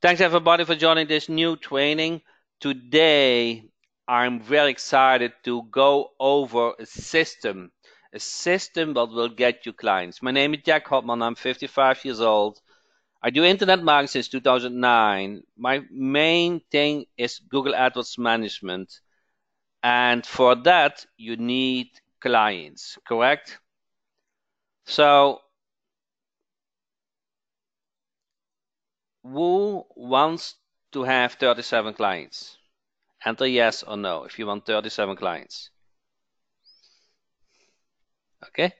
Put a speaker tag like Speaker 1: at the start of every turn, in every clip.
Speaker 1: Thanks everybody for joining this new training. Today, I'm very excited to go over a system that will get you clients. My name is Jack Hopman. I'm 55 years old. I do internet marketing since 2009. My main thing is Google AdWords management. And for that, you need clients, correct? So, who wants to have 37 clients? Enter yes or no if you want 37 clients. Okay.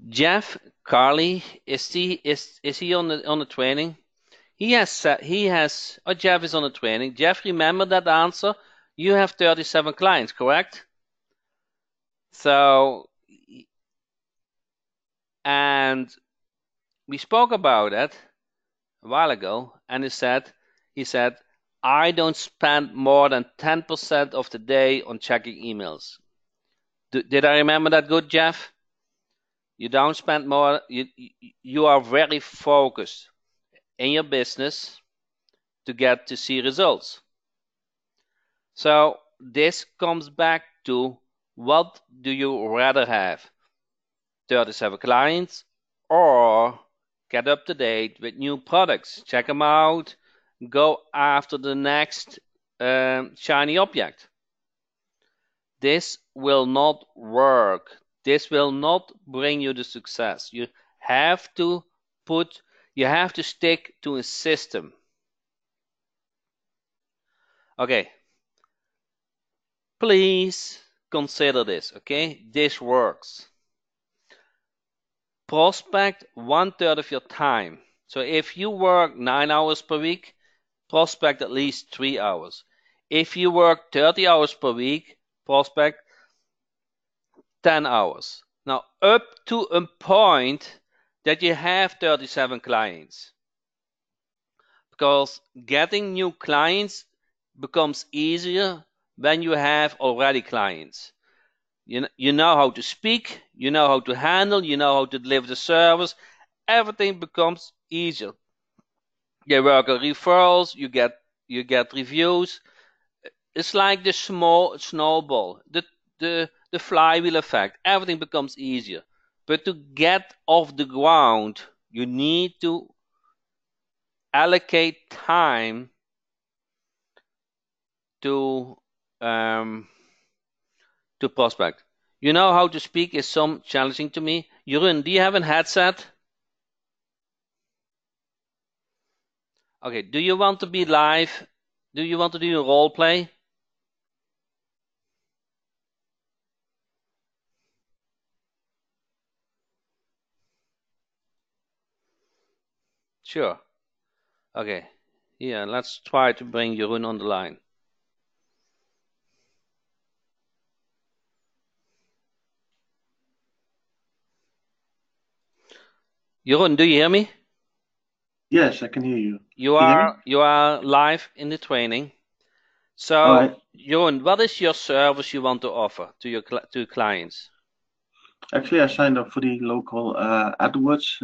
Speaker 1: Jeff Carley, is he on the training? He has. Oh, Jeff is on the training. Jeff, remember that answer? You have 37 clients, correct? So, and we spoke about it a while ago, and he said, I don't spend more than 10% of the day on checking emails. Did I remember that good, Jeff? You don't spend more. You are very focused in your business to get to see results. So this comes back to, what do you rather have? 37 clients or get up to date with new products? Check them out. Go after the next shiny object. This will not work. This will not bring you the success. You have to stick to a system. Okay. Please consider this, okay? This works. Prospect 1/3 of your time. So if you work 9 hours per week, prospect at least 3 hours. If you work 30 hours per week, prospect 10 hours. Now, up to a point that you have 37 clients. Because getting new clients becomes easier when you have already clients. You know how to speak, you know how to handle, you know how to deliver the service. Everything becomes easier. You work on referrals, you get reviews. It's like the small snowball, the flywheel effect. Everything becomes easier. But to get off the ground, you need to allocate time to prospect. You know how to speak is some challenging to me. Jeroen, do you have a headset? Okay, do you want to be live? Do you want to do a role play? Sure. Okay. Yeah, let's try to bring Jeroen on the line. Jeroen, do you hear me?
Speaker 2: Yes, I can hear you.
Speaker 1: You
Speaker 2: Can you hear me?
Speaker 1: you are live in the training. So,
Speaker 2: All right.
Speaker 1: Jeroen, what is your service you want to offer to your clients?
Speaker 2: Actually, I signed up for the local AdWords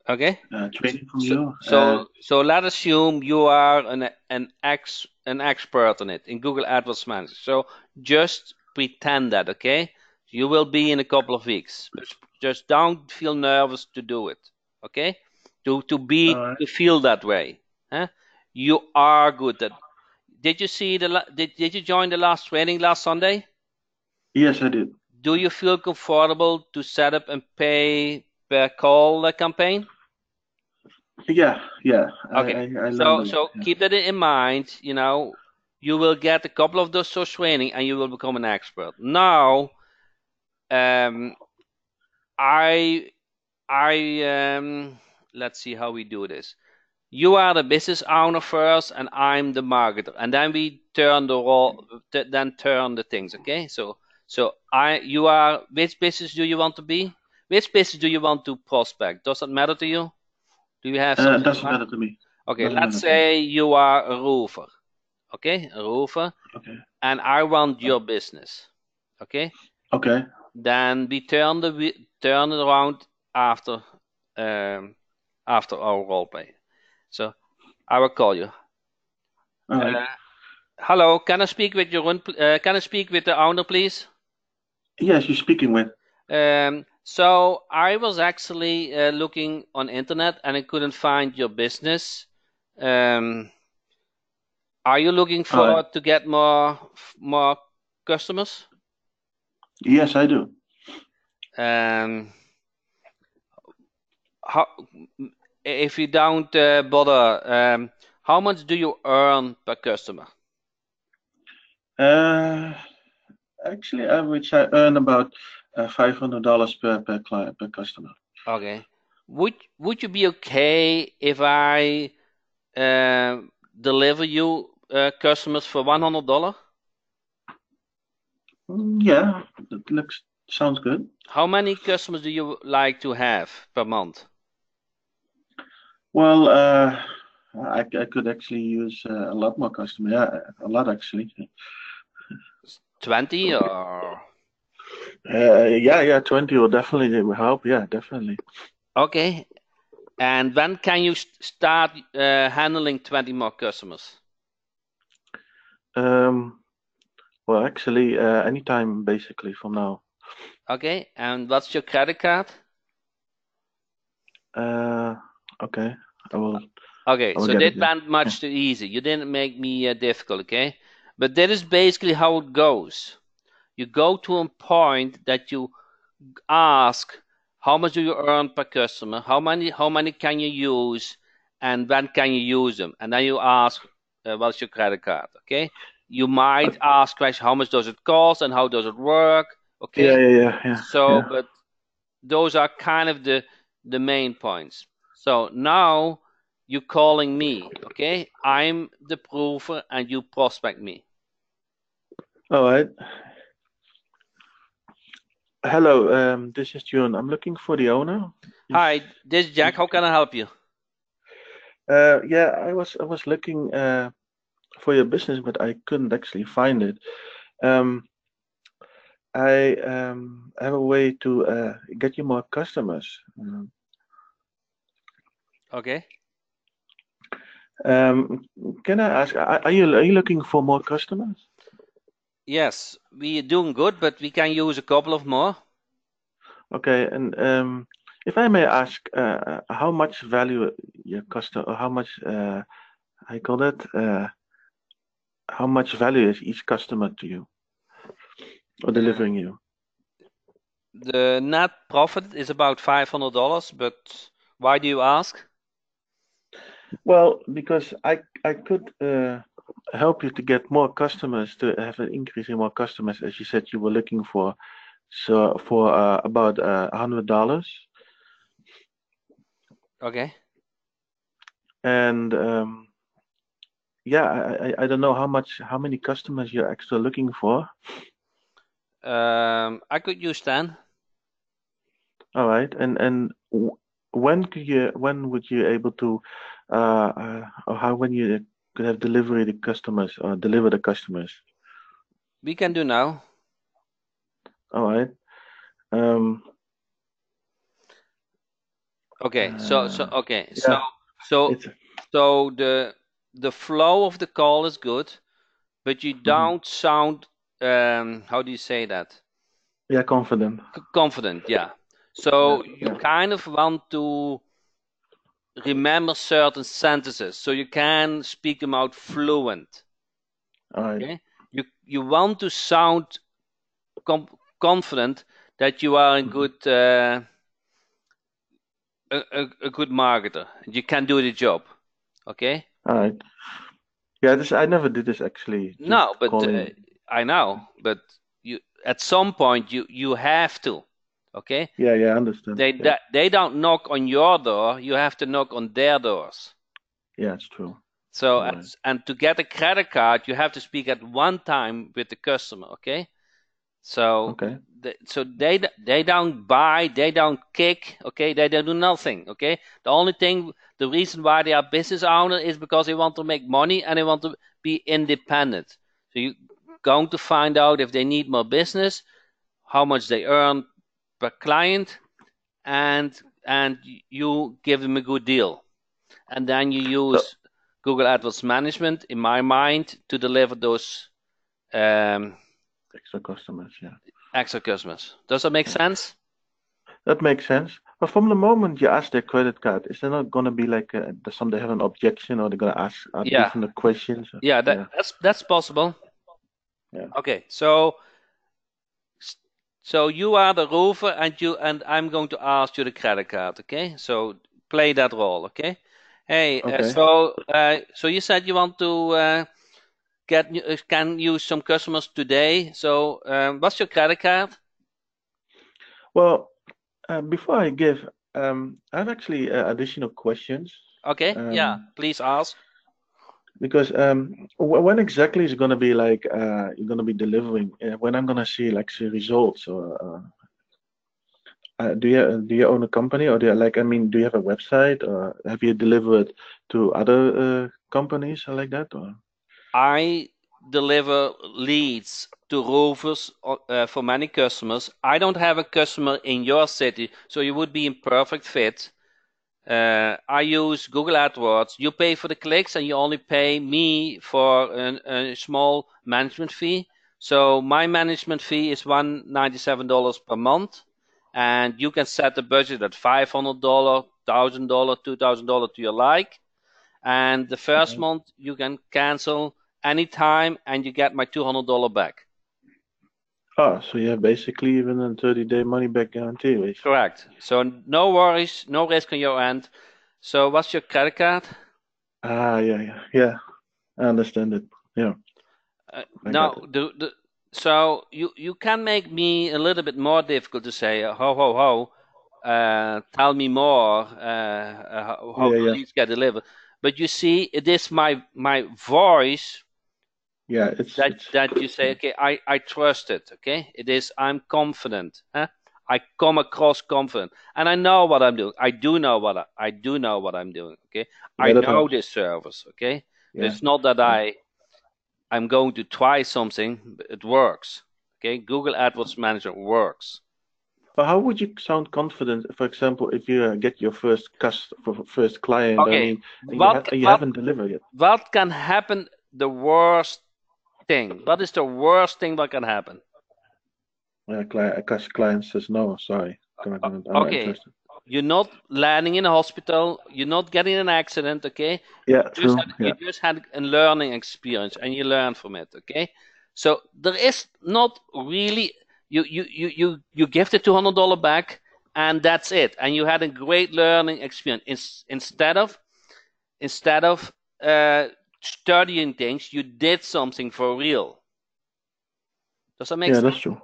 Speaker 1: Okay.
Speaker 2: training from
Speaker 1: So,
Speaker 2: you.
Speaker 1: so let's assume you are an expert on it in Google AdWords Manager. So just pretend that, okay? You will be in a couple of weeks. Just don't feel nervous to do it, okay? To
Speaker 2: All right.
Speaker 1: feel that way, huh? You are good at. Did you see did you join the last training last Sunday?
Speaker 2: Yes, I did.
Speaker 1: Do you feel comfortable to set up and pay per call campaign?
Speaker 2: Yeah, yeah.
Speaker 1: Okay,
Speaker 2: I learned a lot.
Speaker 1: so
Speaker 2: Yeah.
Speaker 1: keep that in mind. You will get a couple of those training and you will become an expert. Now, um, I let's see how we do this. You are the business owner first, and I'm the marketer, and then we turn the role, then turn the things. Okay, so you are. Which business do you want to be? Which business do you want to prospect? Does that matter to you? Do you have something in
Speaker 2: Doesn't
Speaker 1: mind?
Speaker 2: matter to me.
Speaker 1: Okay,
Speaker 2: Doesn't
Speaker 1: let's
Speaker 2: matter to me.
Speaker 1: say you are a roofer. Okay, a roofer,
Speaker 2: Okay.
Speaker 1: and I want your business. Okay,
Speaker 2: Okay.
Speaker 1: then we turn it around after. Um, after our role play. So I will call you.
Speaker 2: All right.
Speaker 1: Hello, can I speak with can I speak with the owner, please?
Speaker 2: Yes, you're speaking with.
Speaker 1: So I was actually looking on internet and I couldn't find your business. Um, are you looking
Speaker 2: All right.
Speaker 1: for to get more customers?
Speaker 2: Yes, I do.
Speaker 1: Um, how, if you don't bother, how much do you earn per customer?
Speaker 2: Uh, Actually, average I earn about $500 per client per customer.
Speaker 1: Okay. Would you be okay if I deliver you customers for $100?
Speaker 2: Yeah, that looks sounds good.
Speaker 1: How many customers do you like to have per month?
Speaker 2: Well, I could actually use a lot more customer. Yeah, a lot actually.
Speaker 1: 20 or?
Speaker 2: Yeah, 20 will definitely help. Yeah, definitely.
Speaker 1: Okay. And when can you start handling 20 more customers?
Speaker 2: Um, well, actually, anytime basically from now.
Speaker 1: Okay. And what's your credit card?
Speaker 2: Uh, okay, I will.
Speaker 1: Okay.
Speaker 2: I will
Speaker 1: So
Speaker 2: get it.
Speaker 1: that
Speaker 2: Yeah.
Speaker 1: went
Speaker 2: Yeah.
Speaker 1: much too easy. You didn't make me difficult. Okay. But that is basically how it goes. You go to a point that you ask how much do you earn per customer, how many can you use, and when can you use them, and then you ask what's your credit card. Okay, you might ask question how much does it cost and how does it work.
Speaker 2: Yeah,
Speaker 1: Okay,
Speaker 2: yeah, yeah, yeah,
Speaker 1: so
Speaker 2: yeah.
Speaker 1: but those are kind of the main points. So now you're calling me. Okay, I'm the prover and you prospect me.
Speaker 2: All right. Hello, this is June. I'm looking for the owner. Is
Speaker 1: Hi, this is Jack.
Speaker 2: is
Speaker 1: How can I help you?
Speaker 2: yeah, I was looking for your business, but I couldn't actually find it. Um, I have a way to get you more customers.
Speaker 1: Okay.
Speaker 2: Um, can I ask, are you looking for more customers?
Speaker 1: Yes, we are doing good, but we can use a couple of more.
Speaker 2: Okay, and if I may ask, how much value your customer, or how much I call that, how much value is each customer to you or
Speaker 1: Uh,
Speaker 2: delivering you?
Speaker 1: the net profit is about $500, but why do you ask?
Speaker 2: Well, because I could help you to get more customers, to have an increase in more customers, as you said you were looking for. So for about $100,
Speaker 1: Okay.
Speaker 2: and yeah, I don't know how many customers you're actually looking for.
Speaker 1: I could use 10.
Speaker 2: All right, and when would you able to or how when you could have delivery the customers or deliver the customers?
Speaker 1: We can do now.
Speaker 2: All right. Um,
Speaker 1: Okay. Okay. So
Speaker 2: yeah,
Speaker 1: so
Speaker 2: it's.
Speaker 1: so the flow of the call is good, but you
Speaker 2: Mhm.
Speaker 1: don't sound how do you say that?
Speaker 2: Yeah, confident.
Speaker 1: Confident. Yeah.
Speaker 2: Yeah,
Speaker 1: So you
Speaker 2: yeah.
Speaker 1: kind of want to remember certain sentences so you can speak them out fluent.
Speaker 2: All right.
Speaker 1: Okay, you want to sound com- confident that you are a
Speaker 2: Mhm.
Speaker 1: good a good marketer. You can do the job. Okay.
Speaker 2: All right. Yeah, this I never did this actually. Just
Speaker 1: No, but
Speaker 2: calling.
Speaker 1: I know. But you at some point you have to. Okay.
Speaker 2: Yeah, yeah, I understand.
Speaker 1: They
Speaker 2: Yeah,
Speaker 1: they don't knock on your door. You have to knock on their doors.
Speaker 2: yeah, it's true.
Speaker 1: So
Speaker 2: All right.
Speaker 1: and to get a credit card, you have to speak at one time with the customer. Okay. So
Speaker 2: Okay.
Speaker 1: they don't buy, they don't kick, okay? They don't do nothing, okay? The only thing, the reason why they are business owner is because they want to make money and they want to be independent. So you're going to find out if they need more business, how much they earn per client, and and you give them a good deal, and then you
Speaker 2: So
Speaker 1: use Google AdWords management, in my mind, to deliver those
Speaker 2: extra customers, yeah.
Speaker 1: extra customers. Does that make
Speaker 2: Yeah.
Speaker 1: sense?
Speaker 2: That makes sense. But from the moment you ask their credit card, is there not going to be like some they have an objection or they're going to ask
Speaker 1: Yeah,
Speaker 2: different questions?
Speaker 1: yeah,
Speaker 2: Yeah,
Speaker 1: that's possible.
Speaker 2: yeah.
Speaker 1: Okay, so you are the roofer, and I'm going to ask you the credit card. Okay, so play that role. Okay. Hey,
Speaker 2: Okay.
Speaker 1: so you said you want to can use some customers today. So what's your credit card?
Speaker 2: Well, before I give, I have actually additional questions.
Speaker 1: Okay, yeah,
Speaker 2: Um,
Speaker 1: please ask.
Speaker 2: because when exactly is it going to be like you're going to be delivering? When I'm going to see like see results or do you own a company or do you like I mean do you have a website or have you delivered to other companies or like that or
Speaker 1: I deliver leads to roofers for many customers. I don't have a customer in your city, so you would be in perfect fit. I use Google AdWords. You pay for the clicks, and you only pay me for a small management fee. So my management fee is $197 per month, and you can set the budget at $500, $1,000, $2,000 to your like. And the first
Speaker 2: okay.
Speaker 1: month you can cancel anytime, and you get my $200 back.
Speaker 2: Oh, so you have basically even a 30-day money back guarantee basically.
Speaker 1: Correct. So no worries, no risk on your end. So what's your credit card?
Speaker 2: Yeah, I understand it. Yeah, I got
Speaker 1: Now,
Speaker 2: it.
Speaker 1: so you can make me a little bit more difficult to say, ho ho ho, tell me more, how
Speaker 2: Yeah,
Speaker 1: the
Speaker 2: yeah,
Speaker 1: leads get delivered. But you see, it is my voice
Speaker 2: yeah.
Speaker 1: that you say,
Speaker 2: Yeah.
Speaker 1: okay, I trust it. Okay, it is, I'm confident. Huh? I come across confident, and I know what I'm doing. I do know what I'm doing. Okay, I
Speaker 2: Yeah, that
Speaker 1: know
Speaker 2: helps.
Speaker 1: this service. Okay, so
Speaker 2: Yeah,
Speaker 1: it's not that
Speaker 2: yeah.
Speaker 1: I'm going to try something, but it works. Okay, Google AdWords Manager works.
Speaker 2: But how would you sound confident, for example, if you get your first client? I
Speaker 1: Okay,
Speaker 2: mean, and
Speaker 1: what
Speaker 2: you
Speaker 1: what
Speaker 2: haven't delivered yet.
Speaker 1: what can happen? The worst thing. What is the worst thing that can happen?
Speaker 2: Client says no, sorry, I'm not
Speaker 1: Okay,
Speaker 2: interested.
Speaker 1: you're not landing in a hospital. You're not getting in an accident. Okay,
Speaker 2: Yeah, true.
Speaker 1: you
Speaker 2: Yeah,
Speaker 1: just had a learning experience, and you learn from it. Okay, so there is not really, you give the $200 back, and that's it, and you had a great learning experience. Instead of studying things, you did something for real. Does that make
Speaker 2: yeah, that's
Speaker 1: sense?
Speaker 2: true.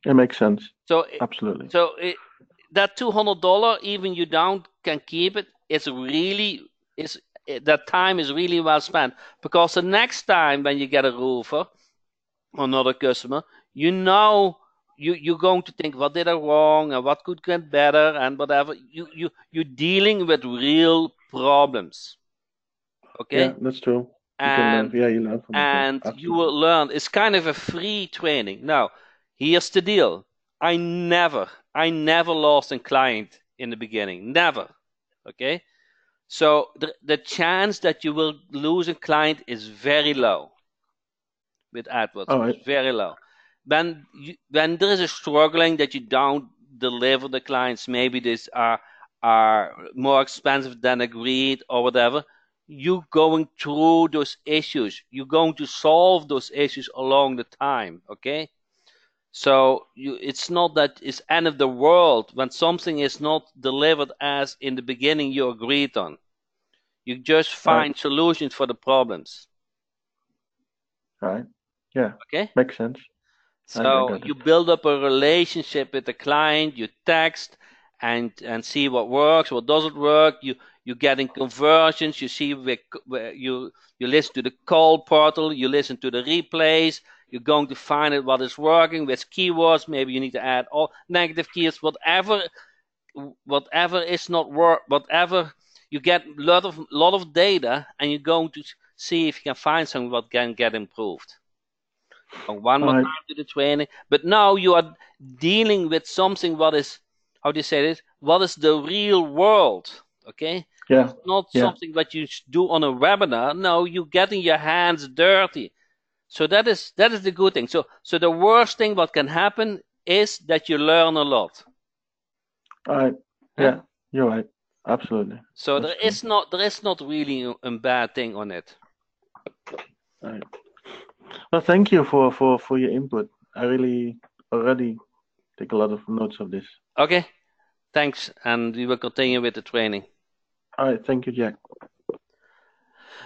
Speaker 2: It makes sense.
Speaker 1: So
Speaker 2: Absolutely.
Speaker 1: so that $200, even you down can keep it. It's really is that time is really well spent, because the next time when you get a roofer or another customer, you know, you're going to think, what did I wrong and what could get better and whatever. You're dealing with real problems.
Speaker 2: Yeah,
Speaker 1: Okay,
Speaker 2: that's true. You can learn.
Speaker 1: and
Speaker 2: Yeah, you learn from it. Yeah,
Speaker 1: you will
Speaker 2: absolutely.
Speaker 1: learn. It's kind of a free training. Now, here's the deal. I never lost a client in the beginning. Never. Okay. So the chance that you will lose a client is very low with AdWords.
Speaker 2: All right.
Speaker 1: It's very low. When there is a struggling that you don't deliver the clients, maybe these are more expensive than agreed or whatever. You going through those issues. You're going to solve those issues along the time. Okay. So it's not that it's end of the world when something is not delivered as in the beginning you agreed on. You just
Speaker 2: All right.
Speaker 1: find solutions for the problems.
Speaker 2: All right. Yeah,
Speaker 1: Okay.
Speaker 2: makes sense. I
Speaker 1: So
Speaker 2: got
Speaker 1: you
Speaker 2: it.
Speaker 1: build up a relationship with the client. You text and see what works, what doesn't work. You getting conversions. You see where you listen to the call portal. You listen to the replays. You're going to find out what is working with keywords. Maybe you need to add all negative keywords. Whatever is not work. Whatever you get lot of data, and you're going to see if you can find something what can get improved. One
Speaker 2: All
Speaker 1: more
Speaker 2: right.
Speaker 1: time to the training. But now you are dealing with something what is, how do you say this? what is the real world. Okay,
Speaker 2: Yeah.
Speaker 1: it's not
Speaker 2: Yeah.
Speaker 1: something that you do on a webinar. No, you getting your hands dirty. So that is the good thing. So the worst thing what can happen is that you learn a lot.
Speaker 2: All right.
Speaker 1: Huh?
Speaker 2: Yeah. You're right. Absolutely.
Speaker 1: So
Speaker 2: That's true.
Speaker 1: there is not really a bad thing on it.
Speaker 2: All right. Well, thank you for your input. I really already take a lot of notes of this.
Speaker 1: Okay, thanks, and we will continue with the training.
Speaker 2: All right. Thank you, Jack.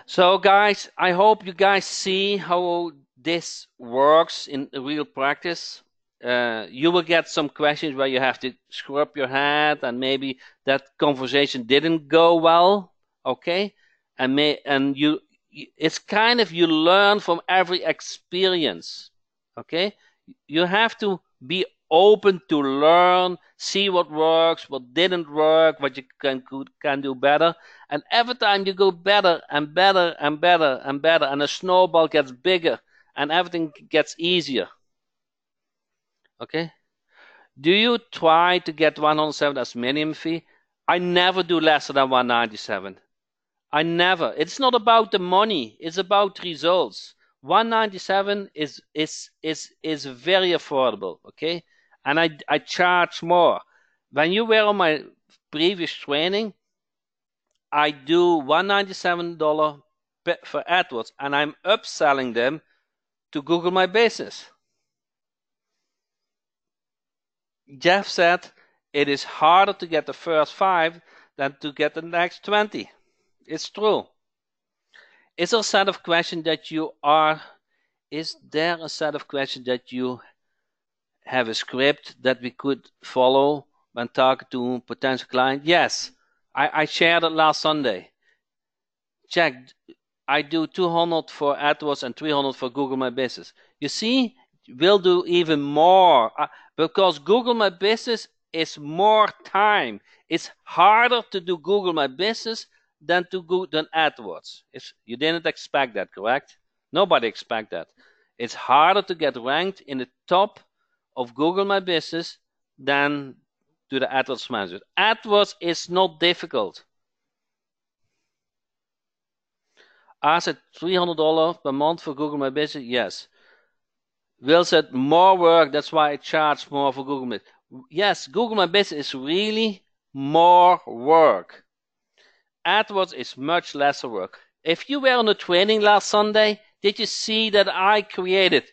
Speaker 1: So guys, I hope you guys see how this works in real practice. You will get some questions where you have to scrub your head and maybe that conversation didn't go well. Okay, and you it's kind of you learn from every experience. Okay, you have to be open to learn, see what works, what didn't work, what you can do better. And every time you go better and better and better and better, and the snowball gets bigger and everything gets easier. Okay? Do you try to get 107 as minimum fee? I never do less than 197. I never. It's not about the money. It's about results. 197 is very affordable. Okay, and I charge more. When you were on my previous training, I do $197 for AdWords, and I'm upselling them to Google My Business. Jeff said it is harder to get the first 5 than to get the next 20. It's true. Is there a set of questions that you have a script that we could follow when talking to potential clients? Yes. I shared it last Sunday. Check. I do 200 for AdWords and 300 for Google My Business. You see, we'll do even more because Google My Business is more time. It's harder to do Google My Business than AdWords. You didn't expect that, correct? Nobody expect that. It's harder to get ranked in the top of Google My Business than to the AdWords manager. AdWords is not difficult. I said $300 per month for Google My Business. Yes. Will said more work. That's why I charge more for Google My Business. Yes, Google My Business is really more work. AdWords is much less work. If you were on the training last Sunday, did you see that I created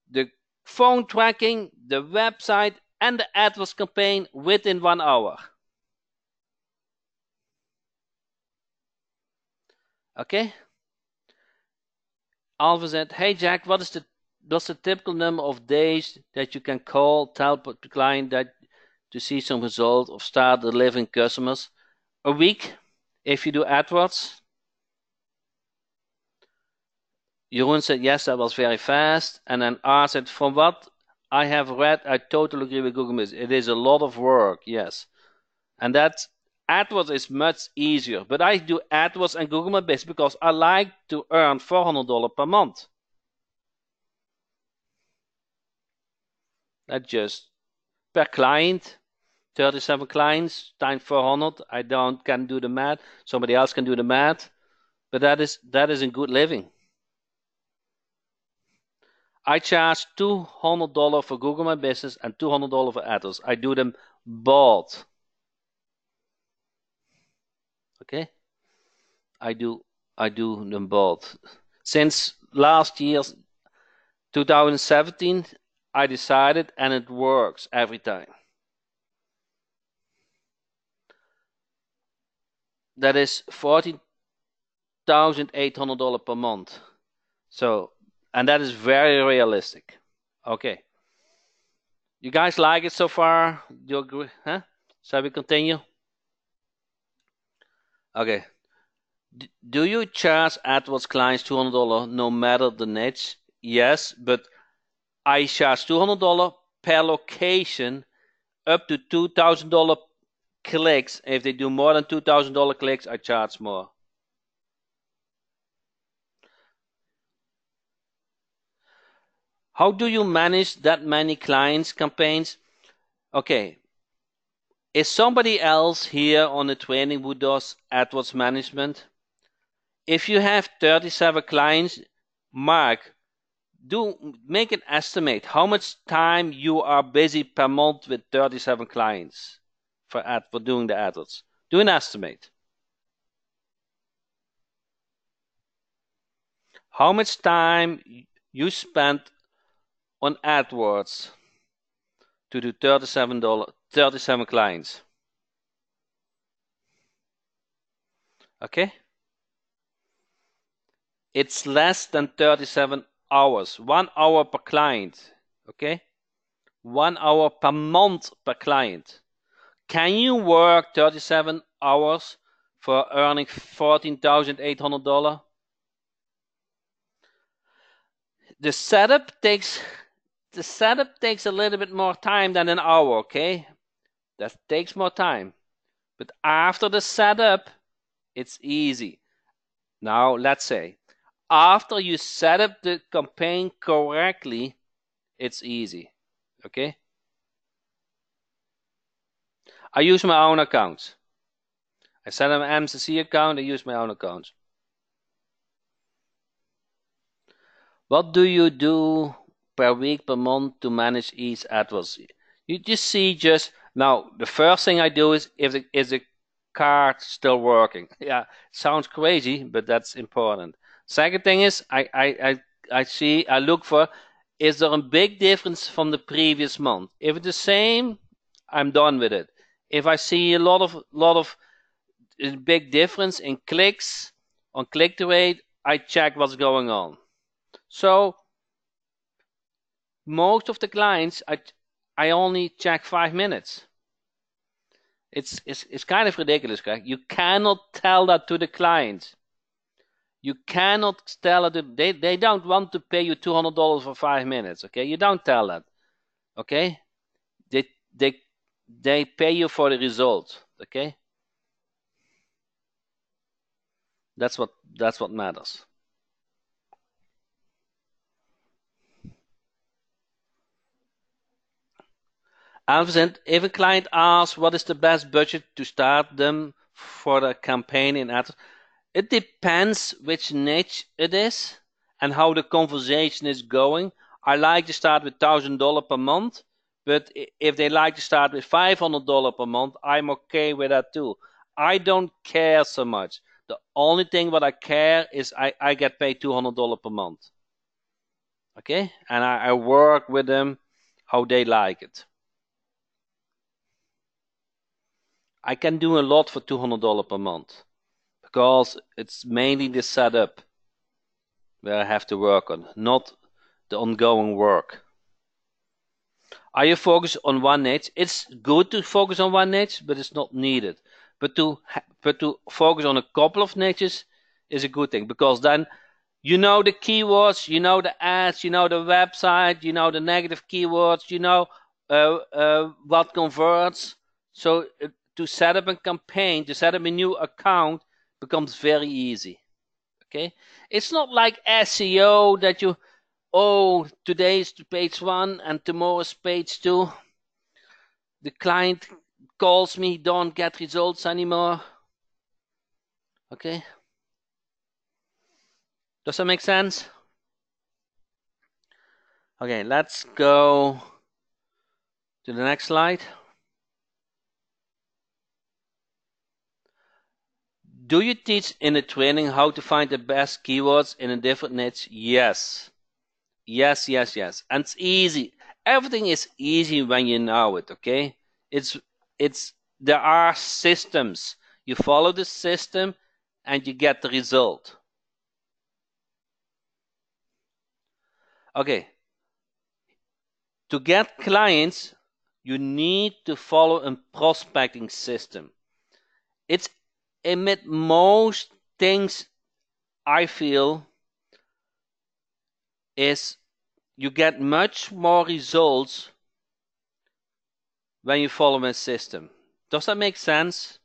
Speaker 1: the phone tracking, the website, and the AdWords campaign within 1 hour? Okay? Alva said, hey Jack, what's the typical number of days that you can tell the client that to see some result of start delivering customers? A week, if you do AdWords. Jeroen said, yes, that was very fast. And then R said, from what I have read, I totally agree with Google Business. It is a lot of work, yes. And that AdWords is much easier. But I do AdWords and Google My Business because I like to earn $400 per month. That just per client, 37 clients times 400. I can do the math. Somebody else can do the math. But that is in good living. I charge $200 for Google My Business and $200 for AdWords. I do them both. Okay? I do them both. Since last year, 2017, I decided, and it works every time. That is $14,800 per month. So, and that is very realistic. Okay. You guys like it so far? You agree? Huh? Shall we continue? Okay. Do you charge AdWords clients $200 no matter the niche? Yes, but I charge $200 per location up to $2,000 clicks. If they do more than $2,000 clicks, I charge more. How do you manage that many clients campaigns? Okay, Is somebody else here on the training who does AdWords management? If you have 37 clients, Mark, make an estimate how much time you are busy per month with 37 clients for doing the AdWords. Do an estimate. How much time you spend on AdWords to do 37 clients. Okay? It's less than 37 hours. 1 hour per client. Okay? 1 hour per month per client. Can you work 37 hours for earning $14,800? The setup takes a little bit more time than an hour, okay? That takes more time. But after the setup, it's easy. Now, let's say, after you set up the campaign correctly, it's easy, okay? I use my own account. I set up an MCC account, I use my own account. What do you do per week, per month to manage each AdWords? You just see now, the first thing I do is is the card still working? Yeah, sounds crazy, but that's important. Second thing is I look for, is there a big difference from the previous month? If it's the same, I'm done with it. If I see a lot of big difference in clicks, on click-through rate, I check what's going on. So most of the clients, I only check 5 minutes. It's kind of ridiculous, correct? You cannot tell that to the client. You cannot tell it. They don't want to pay you $200 for 5 minutes. Okay, you don't tell that. Okay, they pay you for the result. Okay, that's what matters. And if a client asks what is the best budget to start them for the campaign in AdWords, it depends which niche it is and how the conversation is going. I like to start with $1,000 per month, but if they like to start with $500 per month, I'm okay with that too. I don't care so much. The only thing what I care is I get paid $200 per month. Okay? And I work with them how they like it. I can do a lot for $200 per month because it's mainly the setup where I have to work on, not the ongoing work. Are you focused on one niche? It's good to focus on one niche, but it's not needed. But to focus on a couple of niches is a good thing, because then you know the keywords, you know the ads, you know the website, you know the negative keywords, you know what converts. So to set up a campaign, to set up a new account becomes very easy. Okay, it's not like SEO that you, oh, today is page 1 and tomorrow is page 2. The client calls me, don't get results anymore. Okay, does that make sense? Okay, let's go to the next slide. Do you teach in the training how to find the best keywords in a different niche? Yes. Yes. And it's easy. Everything is easy when you know it, okay? There are systems. You follow the system and you get the result. Okay. To get clients, you need to follow a prospecting system. It's amid most things, I feel, is you get much more results when you follow a system. Does that make sense?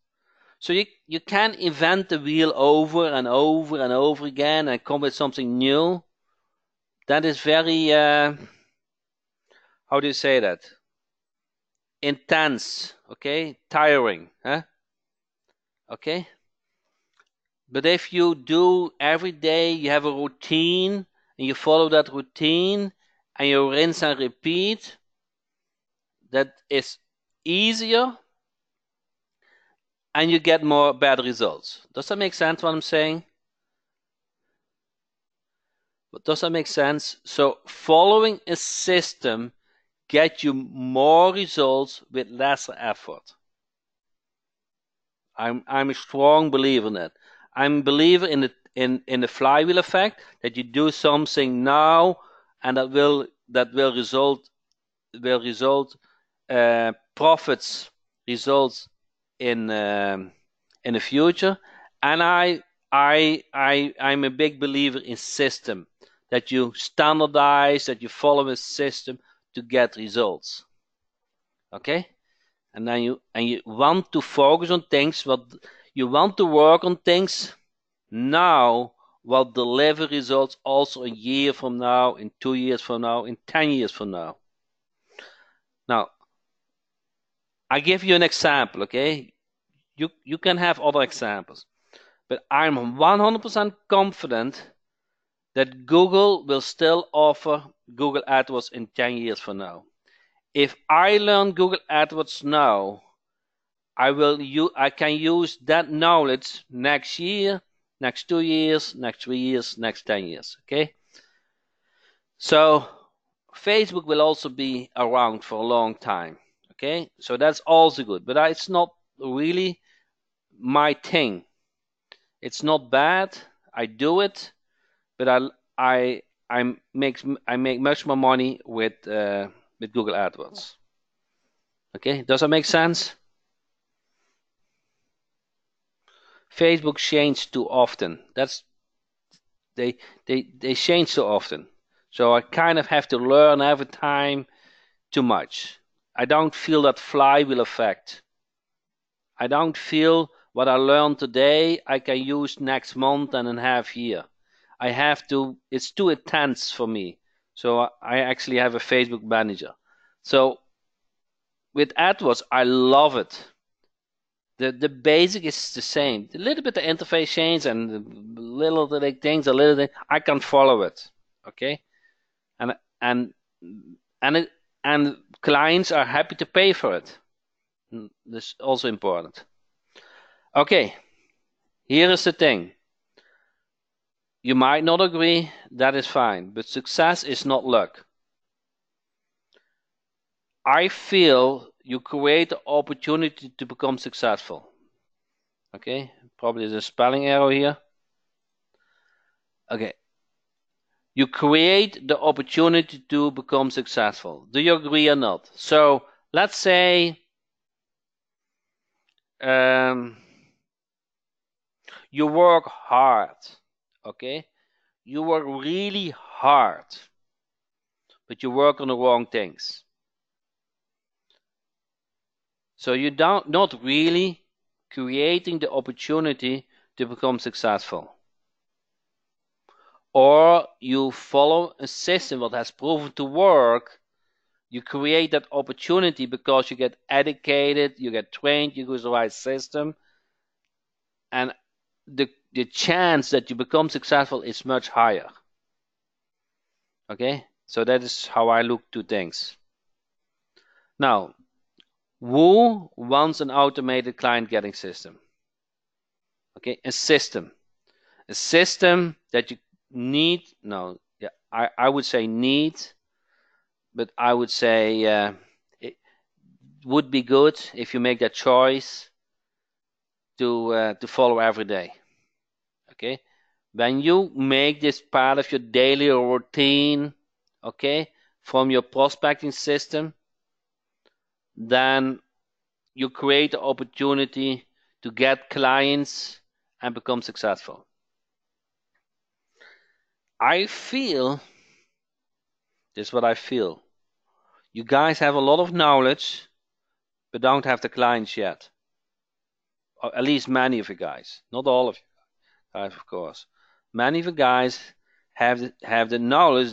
Speaker 1: So you can't invent the wheel over and over and over again and come with something new. That is very, how do you say that? intense, okay, tiring, huh? Okay. But if you do every day, you have a routine and you follow that routine and you rinse and repeat, that is easier and you get more better results. Does that make sense what I'm saying? But does that make sense? So following a system gets you more results with less effort. I'm a strong believer in that. I'm a believer in the flywheel effect, that you do something now and that will result profits, results in the future. And I'm a big believer in system, that you standardize, that you follow a system to get results. Okay? And then you want to focus on things, what you want to work on things now will deliver results also a year from now, in 2 years from now, in 10 years from now. Now, I give you an example, okay? You can have other examples, but I'm 100% confident that Google will still offer Google AdWords in 10 years from now. If I learn Google AdWords now, I can use that knowledge next year, next 2 years, next 3 years, next 10 years, okay? So Facebook will also be around for a long time, okay? So that's also good, but it's not really my thing. It's not bad. I do it, but I make much more money with Google AdWords. Okay, does that make sense? Facebook change too often. They change so often. So I kind of have to learn every time too much. I don't feel that flywheel effect. I don't feel what I learned today I can use next month and in half year. It's too intense for me. So I actually have a Facebook manager. So with AdWords, I love it. The basic is the same. A little bit of interface change and little things, I can follow it. Okay, and and and clients are happy to pay for it. This is also important. Okay, here is the thing. You might not agree, that is fine, but success is not luck. I feel you create the opportunity to become successful. Okay, probably there's a spelling error here. Okay, you create the opportunity to become successful. Do you agree or not? So let's say you work hard. Okay, you work really hard, but you work on the wrong things. So you don't not really creating the opportunity to become successful. Or you follow a system that has proven to work. You create that opportunity because you get educated, you get trained, you use the right system, and the chance that you become successful is much higher. Okay, so that is how I look to things. Now, who wants an automated client getting system? Okay, a system that you need. No, yeah, I would say need, but I would say it would be good if you make that choice to follow every day. Okay, when you make this part of your daily routine, okay, from your prospecting system, then you create the opportunity to get clients and become successful. I feel, this is what I feel, you guys have a lot of knowledge, but don't have the clients yet. Or at least many of you guys, not all of you guys, of course. Many of you guys have the knowledge.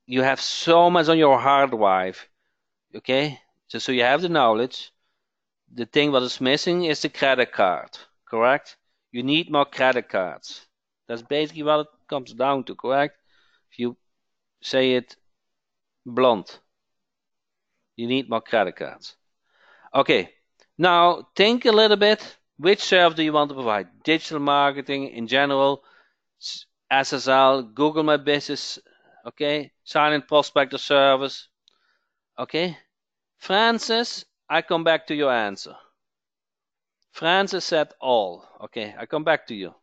Speaker 1: You have so much on your hard drive, okay? Just so you have the knowledge, the thing what is missing is the credit card, correct? You need more credit cards. That's basically what it comes down to, correct? If you say it blunt, you need more credit cards. Okay, now think a little bit. Which service do you want to provide? Digital marketing in general, SSL, Google My Business, okay, silent prospector service, okay. Francis, I come back to your answer. Francis said all. Okay, I come back to you.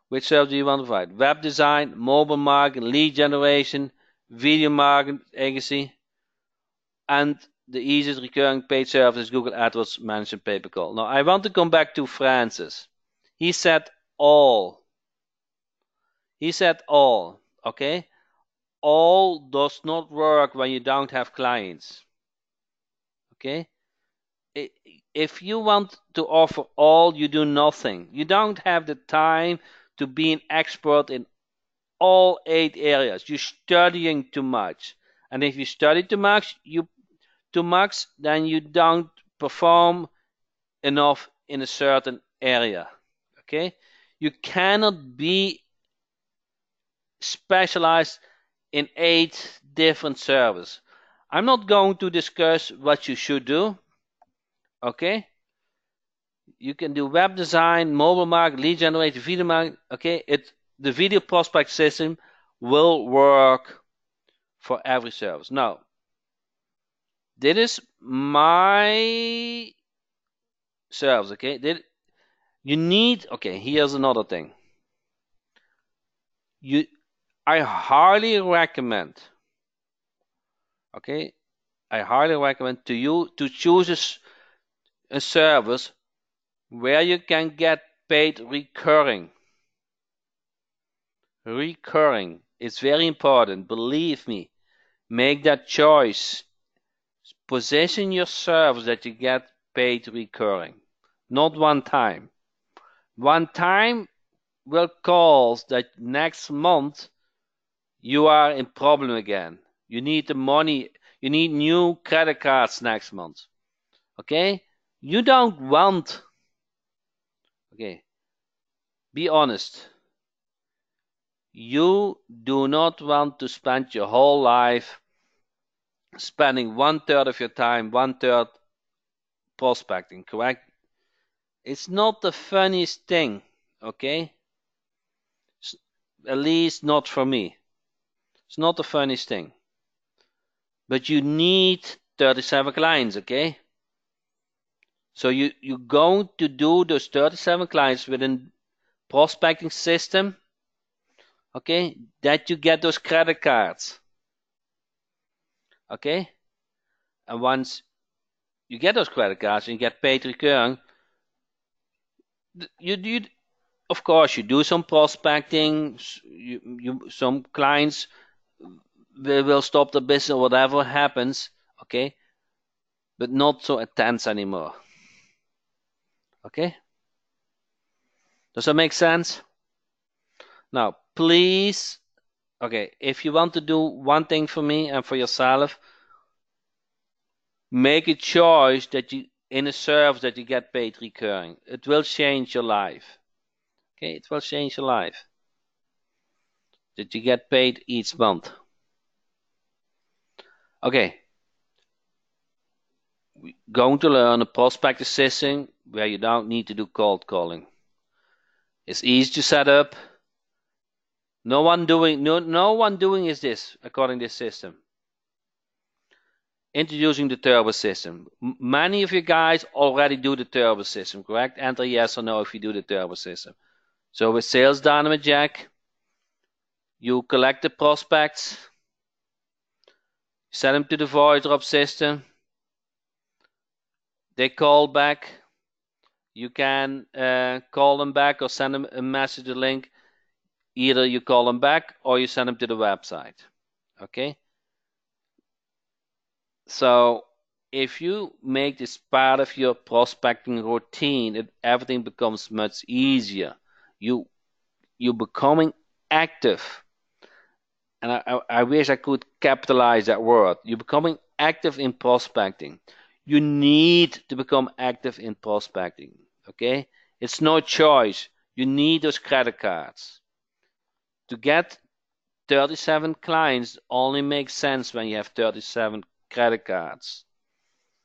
Speaker 1: Which service do you want to provide? Web design, mobile marketing, lead generation, video marketing agency, and the easiest recurring paid service is Google AdWords Managed Pay-per-call. Now, I want to come back to Francis. He said all. He said all. Okay? All does not work when you don't have clients. Okay? If you want to offer all, you do nothing. You don't have the time to be an expert in all 8 areas. You're studying too much. And if you study too much, then you don't perform enough in a certain area. Okay? You cannot be specialized in 8 different services. I'm not going to discuss what you should do. Okay? You can do web design, mobile marketing, lead generation, video marketing. Okay? The video prospect system will work for every service. Now, this is my service. Okay? You need, okay, here's another thing. I highly recommend, okay, I highly recommend to you to choose a service where you can get paid recurring. Recurring is very important, believe me. Make that choice. Position your service that you get paid recurring, not one time. One time will cause that next month you are in problem again. You need the money. You need new credit cards next month. Okay? You don't want. Okay. Be honest. You do not want to spend your whole life spending 1/3 of your time, 1/3 prospecting, correct? It's not the funniest thing, okay? At least not for me. It's not the funniest thing. But you need 37 clients, okay? So you're going to do those 37 clients within prospecting system, okay, that you get those credit cards. Okay? And once you get those credit cards and you get paid recurring, you of course you do some prospecting, some clients will stop the business or whatever happens, okay? But not so intense anymore. Okay? Does that make sense? Now, please, okay, if you want to do one thing for me and for yourself, make a choice that you in a service that you get paid recurring. It will change your life. Okay, it will change your life. That you get paid each month. Okay. We're going to learn a prospecting system where you don't need to do cold calling. It's easy to set up. No one doing is this according to this system. Introducing the turbo system. Many of you guys already do the turbo system, correct? Enter yes or no if you do the turbo system. So with Sales Dynamite Jack, you collect the prospects, send them to the void drop system. They call back. You can call them back or send them a message, a link. Either you call them back or you send them to the website. Okay? So if you make this part of your prospecting routine, everything becomes much easier. You're becoming active. And I wish I could capitalize that word. You're becoming active in prospecting. You need to become active in prospecting. Okay? It's no choice. You need those credit cards. To get 37 clients only makes sense when you have 37 credit cards.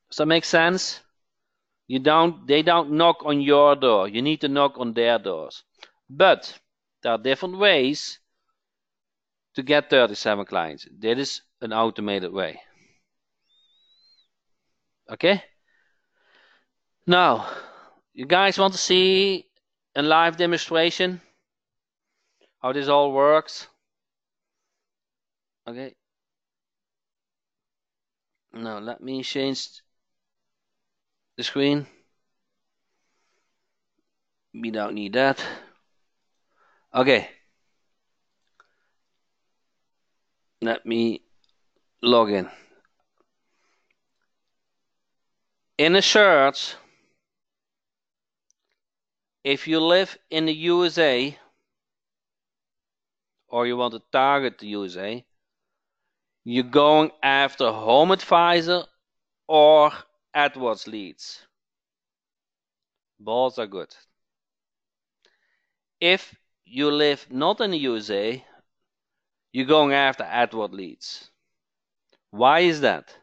Speaker 1: Does that make sense? They don't knock on your door. You need to knock on their doors. But there are different ways to get 37 clients. That is an automated way. Okay? Now, you guys want to see a live demonstration? How this all works? Okay. Now, let me change the screen. We don't need that. Okay. Let me log in. In a search, if you live in the USA or you want to target the USA, you're going after Home Advisor or AdWords leads. Both are good. If you live not in the USA, you're going after AdWords leads. Why is that?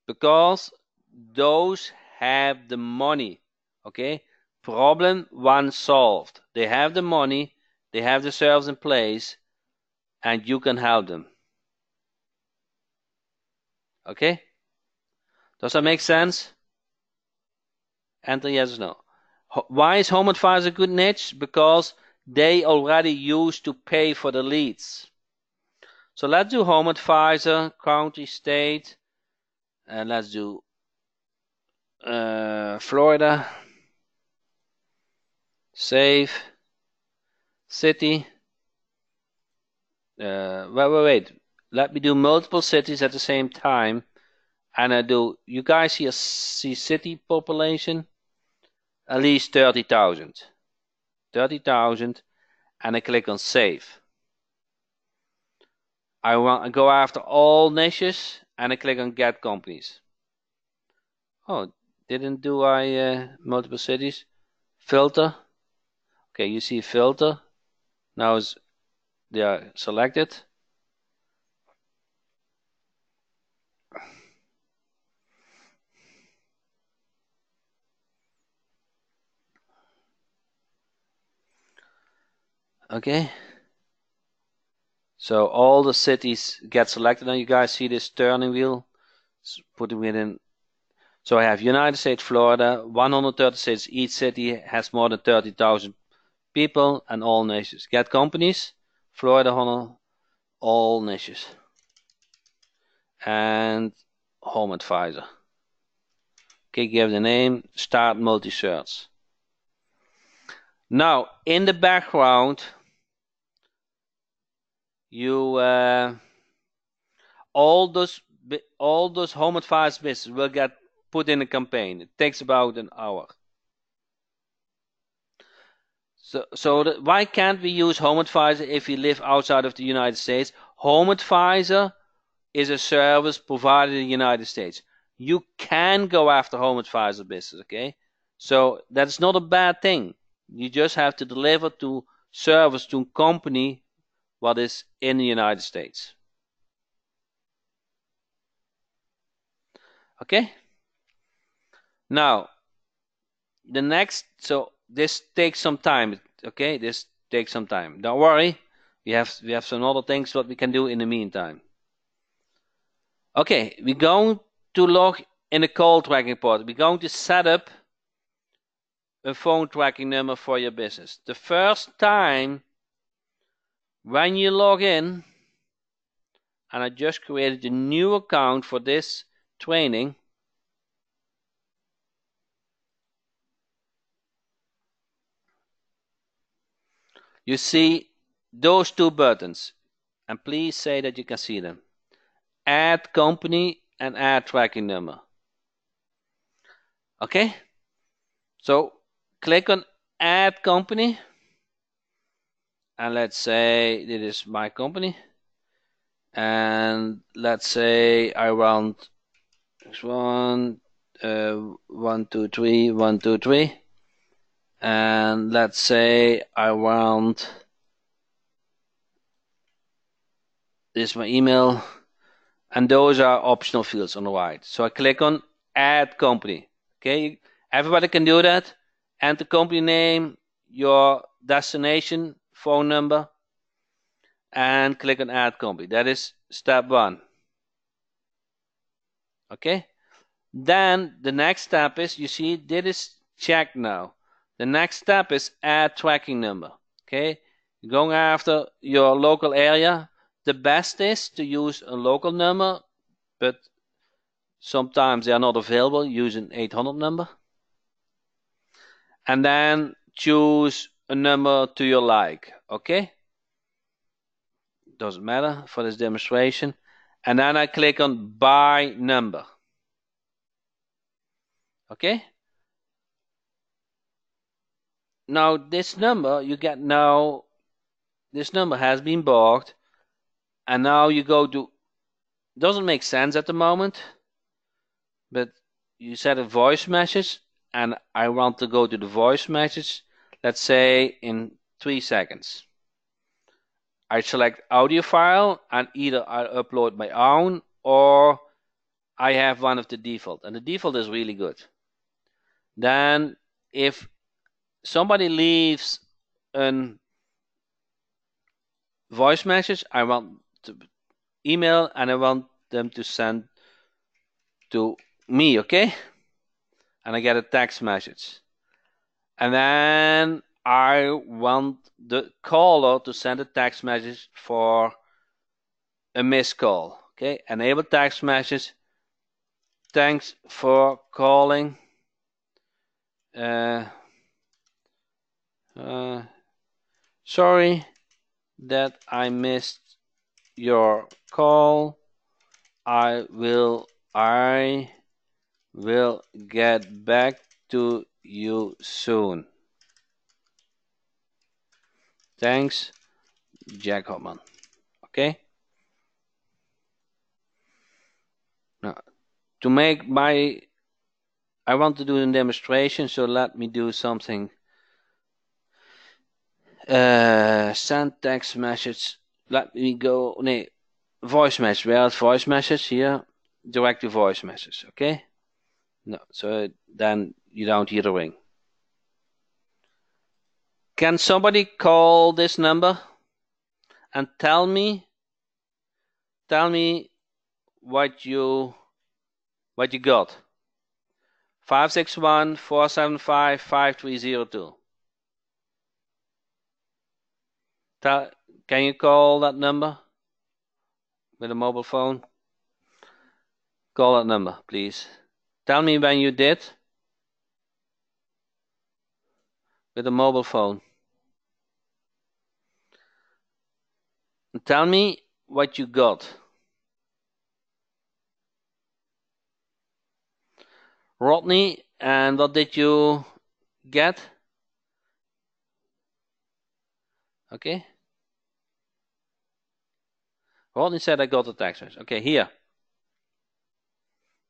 Speaker 1: Because those have the money. Okay? Problem one solved. They have the money, they have the service in place, and you can help them. Okay? Does that make sense? Enter yes or no. Why is Home Advisor a good niche? Because they already used to pay for the leads. So let's do Home Advisor, county, state, and let's do Florida. Save. City. Wait. Let me do multiple cities at the same time. And I do, you guys here see city population? At least 30,000. 30,000. And I click on save. I want to go after all niches and I click on get companies. Oh, didn't do I multiple cities? Filter. Okay, you see filter. Now they are selected. Okay. So all the cities get selected. Now you guys see this turning wheel. Putting it in. So I have United States, Florida, 136. Each city has more than 30,000 people and all nations. Get companies. Florida, all nations. And Home Advisor. Okay, give the name. Start multi-search. Now, in the background, you all those Home Advisor businesses will get put in a campaign. It takes about an hour. So why can't we use Home Advisor if we live outside of the United States? Home Advisor is a service provided in the United States. You can go after Home Advisor business, okay? So that's not a bad thing. You just have to deliver to service to a company what is in the United States. Okay? Now, the next, so this takes some time, okay? This takes some time. Don't worry. We have some other things what we can do in the meantime. Okay, we're going to log in a call tracking port. We're going to set up a phone tracking number for your business. The first time when you log in, and I just created a new account for this training, you see those two buttons, and please say that you can see them. Add company and add tracking number. Okay, so click on add company, and let's say this is my company, and let's say I want 1, 1, 2, 3, 1, 2, 3, and let's say I want this is my email, and those are optional fields on the right. So I click on Add Company. Okay, everybody can do that. Enter company name, your destination, phone number, and click on Add Company. That is step 1. Okay. Then the next step is, you see, this is checked now. The next step is add tracking number. Okay, going after your local area. The best is to use a local number, but sometimes they are not available. Use an 800 number. And then choose a number to your like. Okay, doesn't matter for this demonstration. And then I click on by number. Okay. Now this number you get now, this number has been bought, and now you go to, doesn't make sense at the moment, but you set a voice message, and I want to go to the voice message, let's say in 3 seconds. I select audio file, and either I upload my own or I have one of the default, and the default is really good. Then if somebody leaves a voice message, I want to email, and I want them to send to me, okay? And I get a text message. And then I want the caller to send a text message for a missed call. Okay, enable text message. Thanks for calling. Sorry that I missed your call. I will get back to you soon. Thanks, Jack Hopman. Okay. Now, to make I want to do a demonstration, so let me do something. Send text message. Let me go. Nee, voice message. Where is voice message? Here, direct to voice message. Okay. No, so then you don't hear the ring. Can somebody call this number and tell me what you got? 561-475-5302. Can you call that number with a mobile phone? Call that number, please. Tell me when you did with a mobile phone. And tell me what you got. Rodney, and what did you get? Okay. Rodney said I got a text message. Okay, here.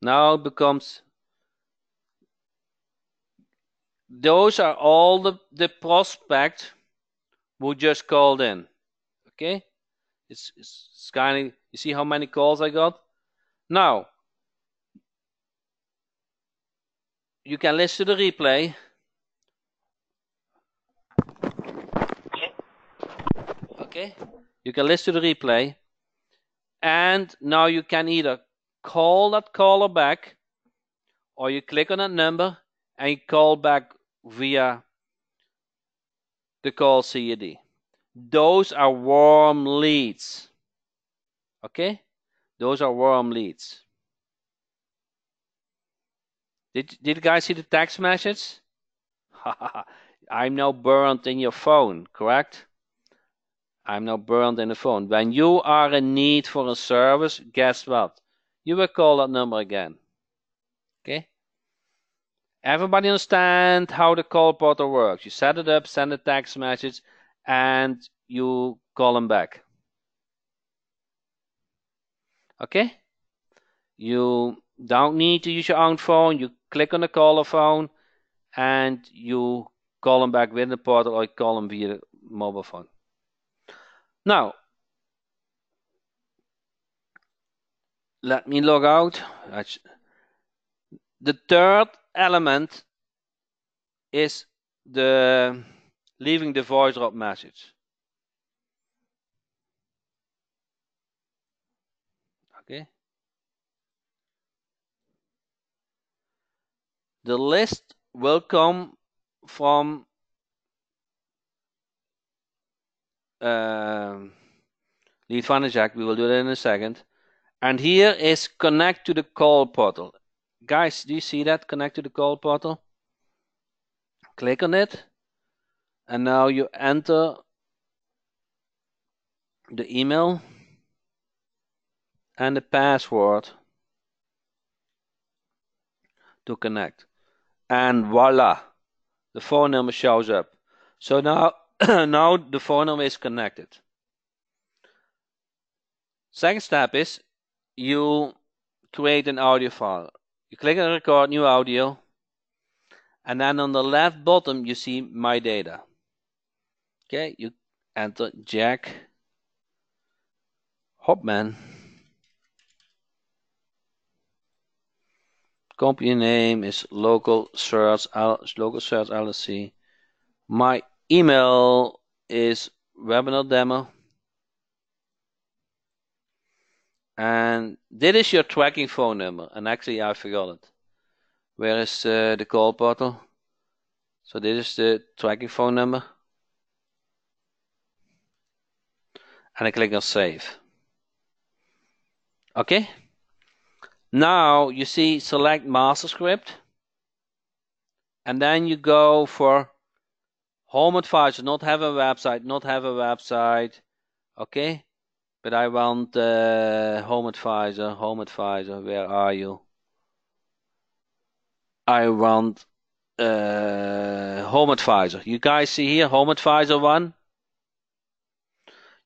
Speaker 1: Now it becomes, those are all the prospects who just called in. Okay. It's kind of, you see how many calls I got? Now, you can listen to the replay. Okay. You can listen to the replay. And now you can either call that caller back, or you click on that number and you call back via the call CAD. Those are warm leads. Okay? Those are warm leads. Did you guys see the text message? I'm now burned in your phone, correct? I'm now burned in the phone. When you are in need for a service, guess what? You will call that number again. Okay? Everybody understand how the call portal works. You set it up, send a text message, and you call them back. Okay? You don't need to use your own phone. You click on the caller phone and you call them back with the portal or you call them via the mobile phone. Now, let me log out. The third element is the leaving the voice drop message. Okay. The list will come from lead funnel jack. We will do that in a second. And here is connect to the call portal. Guys, do you see that? Connect to the call portal. Click on it. And now you enter the email and the password to connect. And voila, the phone number shows up. So now, now the phone number is connected. Second step is you create an audio file. You click on record new audio, and then on the left bottom you see my data. Okay, you enter Jack Hopman. Company name is Local Search LLC. My email is webinar demo. And this is your tracking phone number. And actually I forgot it. Where is the call portal? So this is the tracking phone number. And I click on save. Okay. Now you see select master script. And then you go for home advisor, not have a website. Okay. But I want home advisor, where are you? I want home advisor. You guys see here, home advisor 1.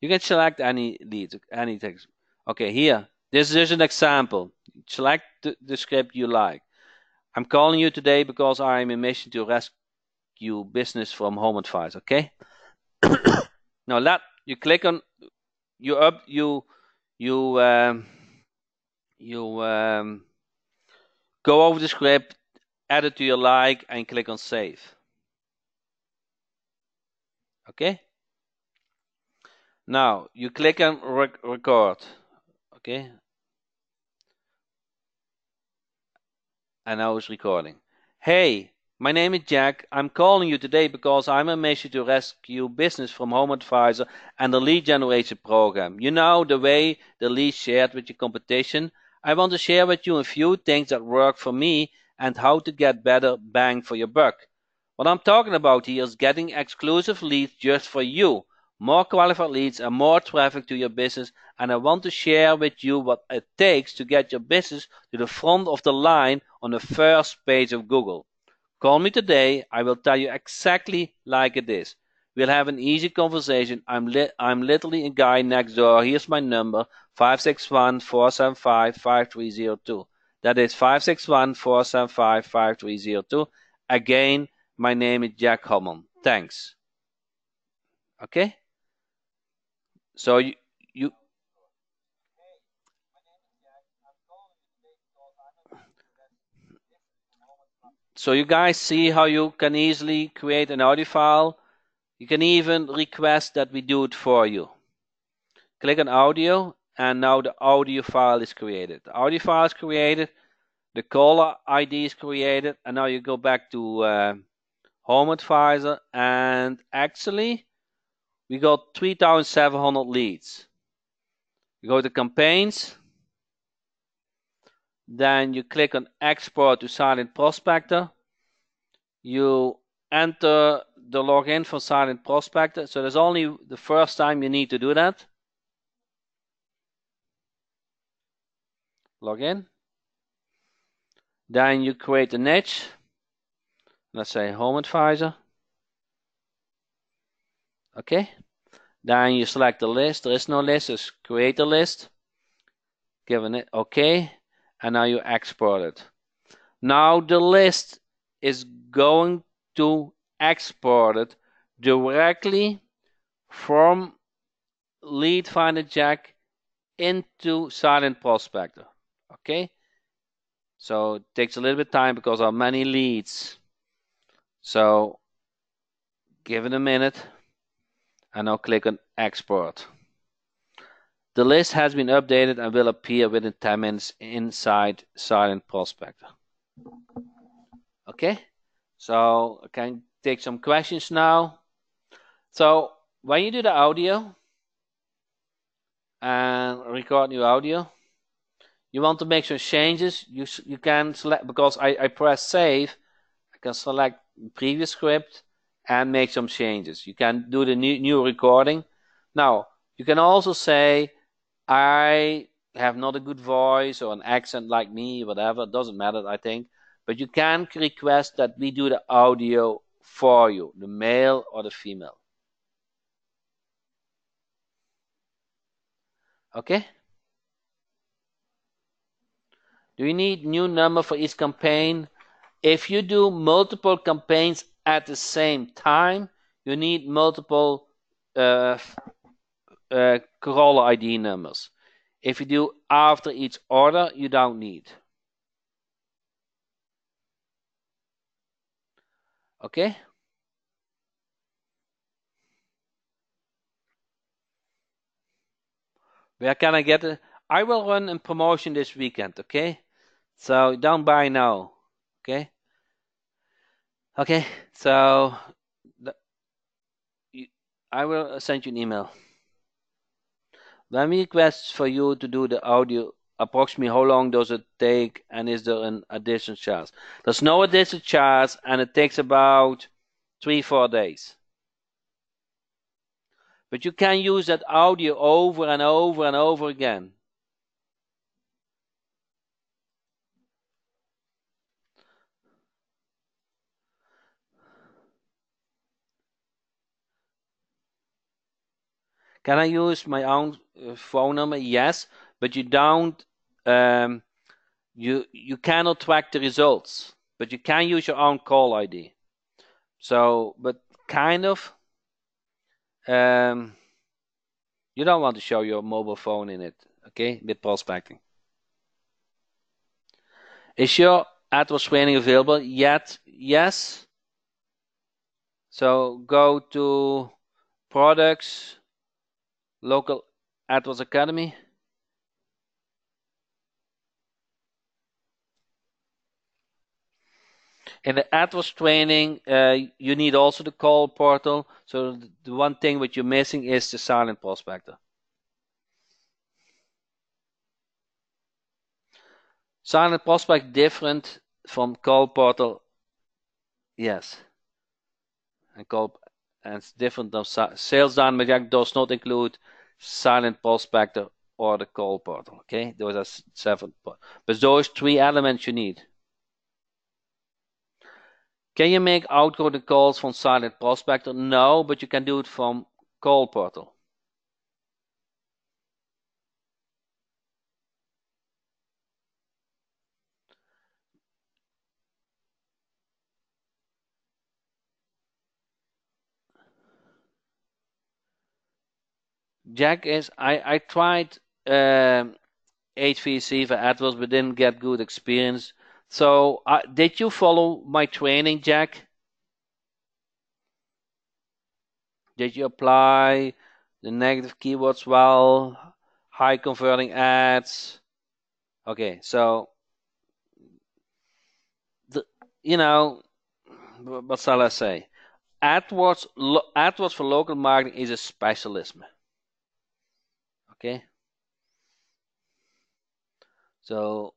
Speaker 1: You can select any lead, any text. Okay, here, this is an example. Select the script you like. I'm calling you today because I'm in mission to rescue business from home advisor. Okay. Now you click on you go over the script, add it to your like, and click on save. Okay. Now you click on record. Okay. And now it's recording. Hey, my name is Jack. I'm calling you today because I'm on a mission to rescue business from Home Advisor and the lead generation program. You know, the way the leads shared with your competition. I want to share with you a few things that work for me and how to get better bang for your buck. What I'm talking about here is getting exclusive leads just for you, more qualified leads and more traffic to your business. And I want to share with you what it takes to get your business to the front of the line on the first page of Google. Call me today. I will tell you exactly like it is. We'll have an easy conversation. I'm literally a guy next door. Here's my number, 561-475-5302. That is 561-475-5302. Again, my name is Jack Hommel. Thanks. Okay? So So you guys see how you can easily create an audio file. You can even request that we do it for you. Click on audio, and now the audio file is created. The audio file is created, the caller ID is created, and now you go back to Home Advisor, and actually we got 3,700 leads. You go to campaigns, then you click on export to silent prospector. You enter the login for silent prospector. So there's only the first time you need to do that. Login. Then you create a niche. Let's say Home Advisor. Okay. Then you select the list. There is no list, just create a list. given it OK, and now you export it. Now the list is going to export it directly from Lead Finder Jack into Silent Prospector. Okay, so it takes a little bit of time because there are many leads. So give it a minute and now click on export. The list has been updated and will appear within 10 minutes inside Silent Prospector. Okay, so I can take some questions now. So when you do the audio and record new audio, you want to make some changes. You can select, because I press save, I can select previous script and make some changes. You can do the new recording. Now you can also say, I have not a good voice or an accent like me, whatever, it doesn't matter, I think. But you can request that we do the audio for you, the male or the female. Okay? Do you need new number for each campaign? If you do multiple campaigns at the same time, you need multiple caller ID numbers. If you do after each order, you don't need. Okay? Where can I get it? I will run a promotion this weekend, okay? So don't buy now, okay? Okay, so I will send you an email. Let me request for you to do the audio. Approximately how long does it take, and is there an additional charge? There's no additional charge, and it takes about 3-4 days. But you can use that audio over and over and over again. Can I use my own phone number? Yes, but you don't. You cannot track the results, but you can use your own call ID. So, but kind of. You don't want to show your mobile phone in it, okay? With prospecting. Is your AdWords training available yet? Yes. So go to products, local AdWords Academy. In the AdWords training, you need also the call portal. So the one thing which you're missing is the silent prospector. Silent prospect different from call portal. Yes. And it's different than sales dynamic does not include silent prospector or the call portal. Okay, those are 7, but those 3 elements you need. Can you make outgoing calls from silent prospector? No, but you can do it from call portal. Jack is I tried HVC for AdWords but didn't get good experience. So did you follow my training, Jack? Did you apply the negative keywords well? High converting ads? Okay, so what shall I say? AdWords for local marketing is a specialism. Okay, so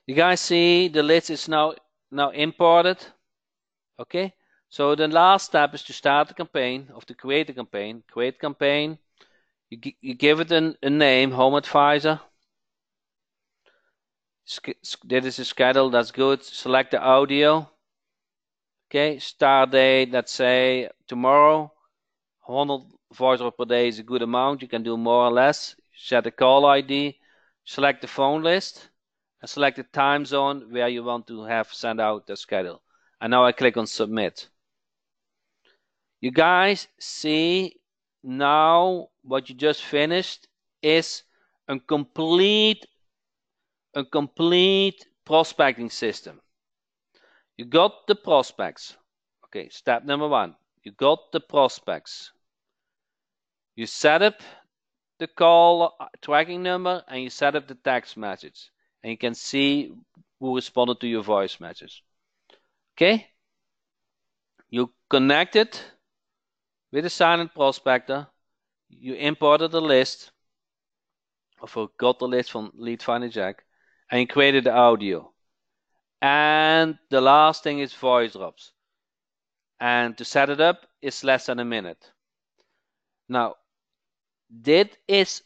Speaker 1: you guys see the list is now imported. Okay, so the last step is to start the campaign, or to create a campaign. Create campaign. You give it a name, Home Advisor. This is a schedule, that's good. Select the audio. Okay, start date, let's say tomorrow. 100 voice per day is a good amount. You can do more or less. set the call ID, select the phone list, and select the time zone where you want to have sent out the schedule. And now I click on submit. You guys see now what you just finished is a complete prospecting system. You got the prospects. Okay, step number 1. You got the prospects. You set up the call tracking number and you set up the text message. And you can see who responded to your voice message. Okay? You connected with a silent prospector. You imported the list, or got the list from Lead Finder Jack, and you created the audio. And the last thing is voice drops. And to set it up is less than a minute. Now, this is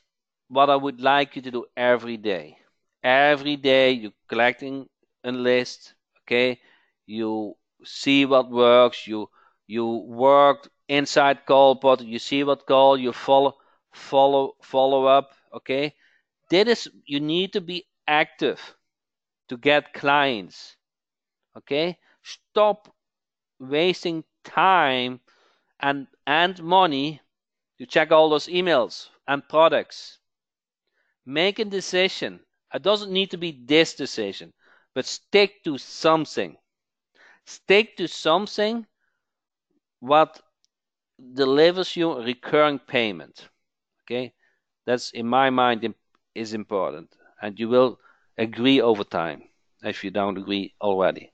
Speaker 1: what I would like you to do every day. Every day you're collecting a list, okay? You see what works. You work inside CallPort. You see what call. You follow up, okay? You need to be active to get clients, okay? Stop wasting time and money to check all those emails and products. Make a decision. It doesn't need to be this decision, but stick to something. Stick to something what delivers you a recurring payment. Okay, that's in my mind is important, and you will agree over time if you don't agree already.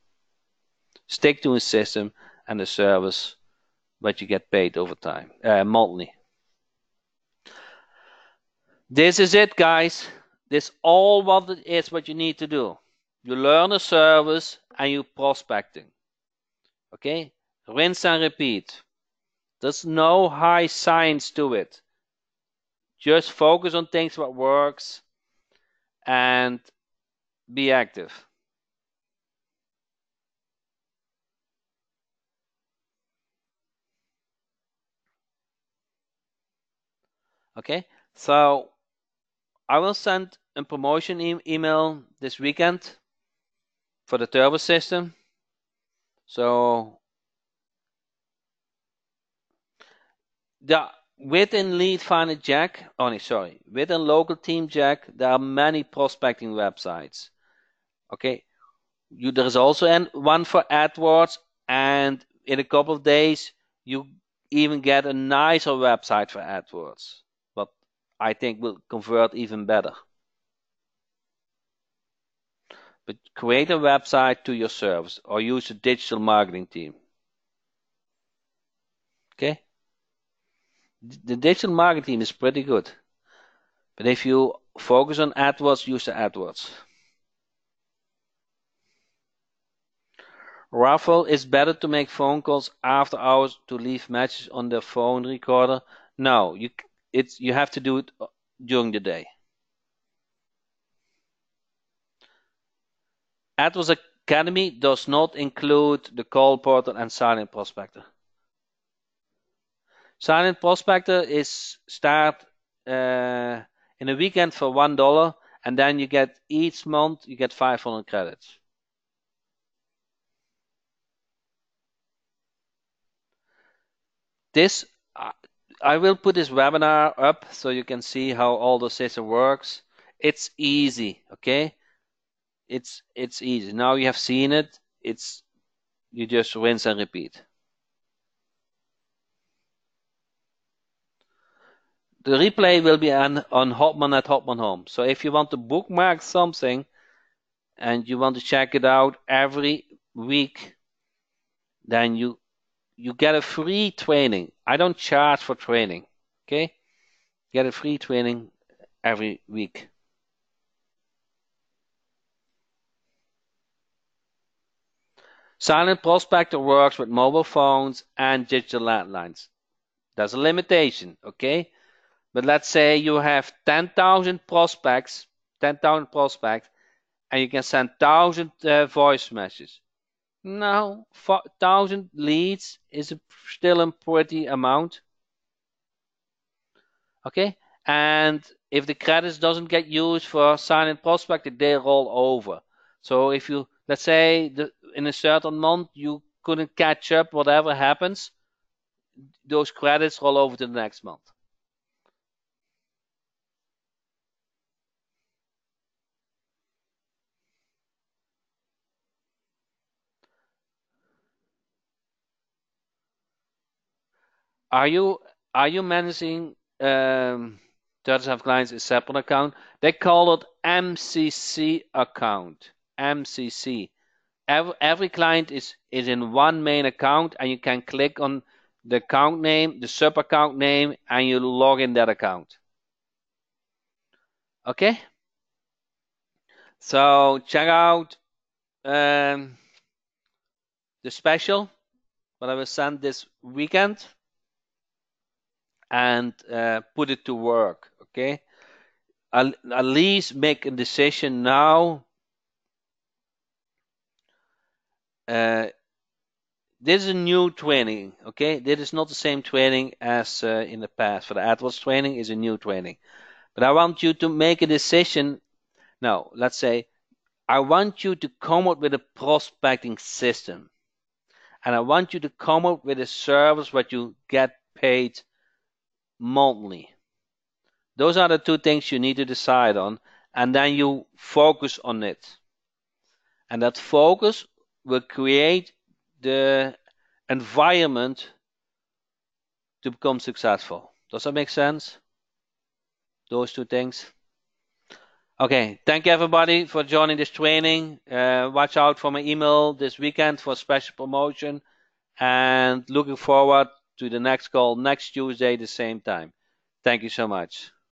Speaker 1: Stick to a system and a service, but you get paid over time, monthly. This is it, guys. This all what it is what you need to do. You learn a service and you prospecting. Okay? Rinse and repeat. There's no high science to it. Just focus on things that works and be active. Okay? So I will send a promotion email this weekend for the turbo system. So within Lead Finder Jack, within Local Team Jack, there are many prospecting websites. Okay, there's also one for AdWords, and in a couple of days you even get a nicer website for AdWords, but I think will convert even better. But create a website to your service or use a digital marketing team. Okay? The digital marketing team is pretty good. But if you focus on AdWords, use the AdWords. Raffle, is better to make phone calls after hours to leave messages on the phone recorder. No, you have to do it during the day. AdWords Academy does not include the call portal and silent prospector. Silent prospector is start in a weekend for $1, and then you get each month you get 500 credits. This I will put this webinar up so you can see how all the system works. It's easy, okay? It's easy. Now you have seen it. You just rinse and repeat. The replay will be on Hotman at Hotman Home. So if you want to bookmark something and you want to check it out every week, then you get a free training. I don't charge for training. Okay? Get a free training every week. Silent prospector works with mobile phones and digital landlines. There's a limitation, okay? But let's say you have 10,000 prospects, and you can send 1,000 voice messages. Now, 1,000 leads is still a pretty amount. Okay? And if the credits doesn't get used for silent prospecting, they roll over. So if you, let's say, in a certain month you couldn't catch up, whatever happens, those credits roll over to the next month. Are you managing 35 clients a separate account? They call it MCC account. MCC. Every client is in one main account, and you can click on the account name, the sub account name, and you log in that account. Okay? So check out the special that I will send this weekend and put it to work. Okay? At least make a decision now. This is a new training, okay? This is not the same training as in the past. For the AdWords training is a new training. But I want you to make a decision. Now, let's say I want you to come up with a prospecting system. And I want you to come up with a service where you get paid monthly. Those are the two things you need to decide on. And then you focus on it. And that focus will create the environment to become successful. Does that make sense? Those two things. Okay, thank you everybody for joining this training. Watch out for my email this weekend for special promotion, and looking forward to the next call next Tuesday, the same time. Thank you so much.